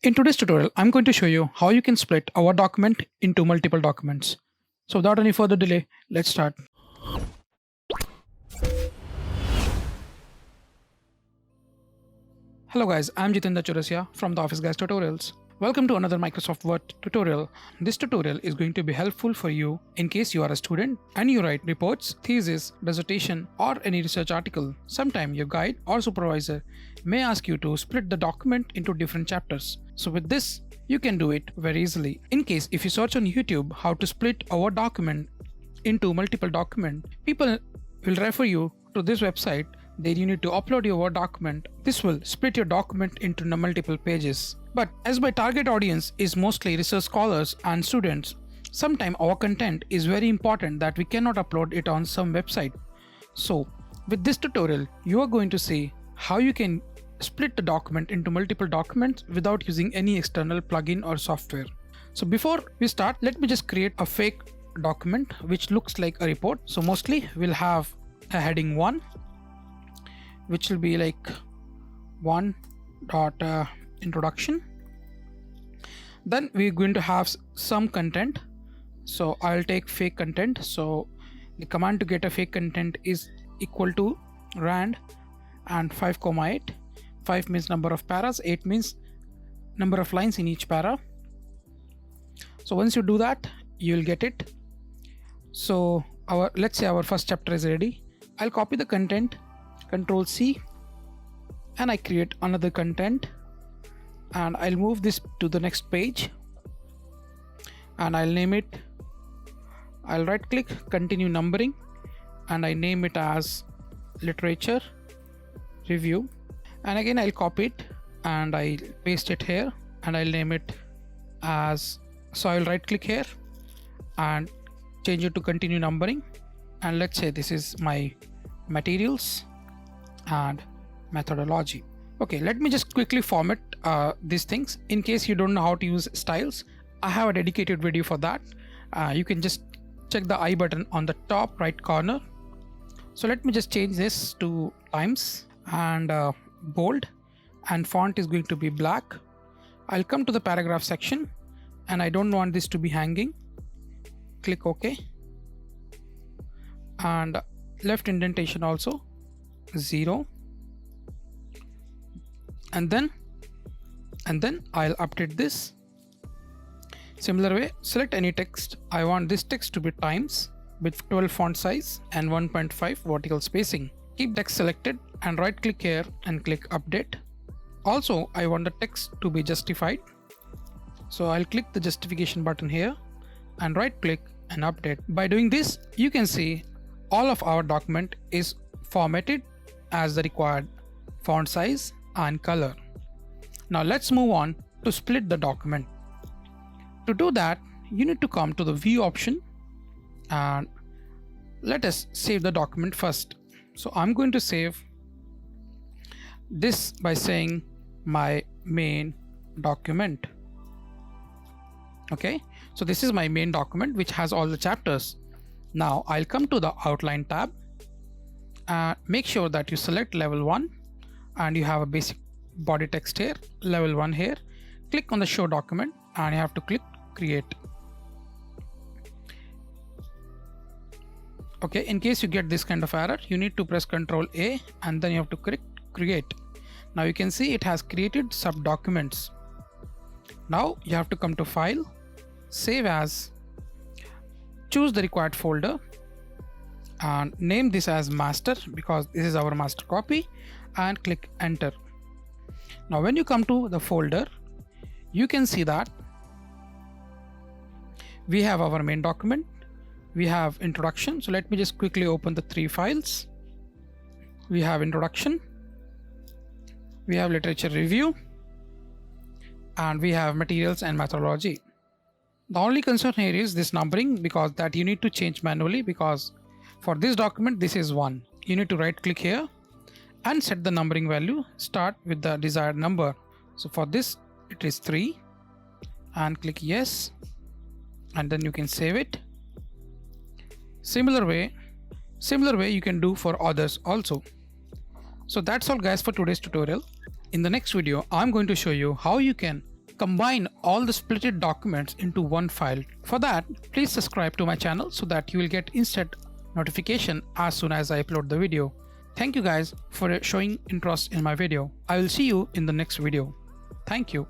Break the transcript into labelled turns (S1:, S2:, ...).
S1: In today's tutorial, I'm going to show you how you can split a Word document into multiple documents. So without any further delay, let's start. Hello guys, I'm Jitendra Churasia from the Office Guys Tutorials. Welcome to another Microsoft Word tutorial. This tutorial is going to be helpful for you in case you are a student and you write reports, thesis, dissertation or any research article. Sometime your guide or supervisor may ask you to split the document into different chapters. So with this, you can do it very easily. In case if you search on YouTube how to split a Word document into multiple documents, people will refer you to this website. There you need to upload your Word document. This will split your document into multiple pages. But as my target audience is mostly research scholars and students, sometimes our content is very important that we cannot upload it on some website. So with this tutorial, you are going to see how you can split the document into multiple documents without using any external plugin or software. So before we start, let me just create a fake document which looks like a report. So mostly we'll have a heading 1, which will be like 1. Introduction. Then we're going to have some content. So I'll take fake content. So the command to get a fake content is equal to rand and 5,8. 5 means number of paras, 8 means number of lines in each para. So once you do that, you'll get it. So let's say our first chapter is ready. I'll copy the content, Control C, and I create another content, and I'll move this to the next page, and I'll name it. I'll right click, continue numbering, and I name it as literature review. And again I'll copy it and I'll paste it here, and I'll name it as, so I'll right click here and change it to continue numbering, and let's say this is my materials and methodology. Okay, let me just quickly format these things. In case you don't know how to use styles, I have a dedicated video for that. You can just check the I button on the top right corner. So let me just change this to Times and bold, and font is going to be black. I'll come to the paragraph section, and I don't want this to be hanging. Click OK, and left indentation also 0, and then I'll update this. Similar way, select any text. I want this text to be Times with 12 font size and 1.5 vertical spacing. Keep text selected and right click here and click update. Also, I want the text to be justified, so I'll click the justification button here and right click and update. By doing this, you can see all of our document is formatted as the required font size and color. Now let's move on to split the document. To do that, you need to come to the view option, and let us save the document first. So I'm going to save this by saying my main document. Okay, so this is my main document which has all the chapters. Now I'll come to the outline tab and make sure that you select level 1, and you have a basic body text here, level 1 here. Click on the show document and you have to click create. Okay, in case you get this kind of error, you need to press Ctrl A and then you have to click create. Now you can see it has created sub documents. Now you have to come to file, save as, choose the required folder and name this as master because this is our master copy, and click enter. Now when you come to the folder, you can see that we have our main document, we have introduction. So let me just quickly open the 3 files. We have introduction, we have literature review, and we have materials and methodology. The only concern here is this numbering, because that you need to change manually, because for this document this is 1. You need to right click here and set the numbering value, start with the desired number. So for this it is 3, and click yes, and then you can save it. Similar way you can do for others also. So that's all guys for today's tutorial. In the next video, I'm going to show you how you can combine all the splitted documents into one file. For that, please subscribe to my channel so that you will get instant notification as soon as I upload the video. Thank you guys for showing interest in my video. I will see you in the next video. Thank you.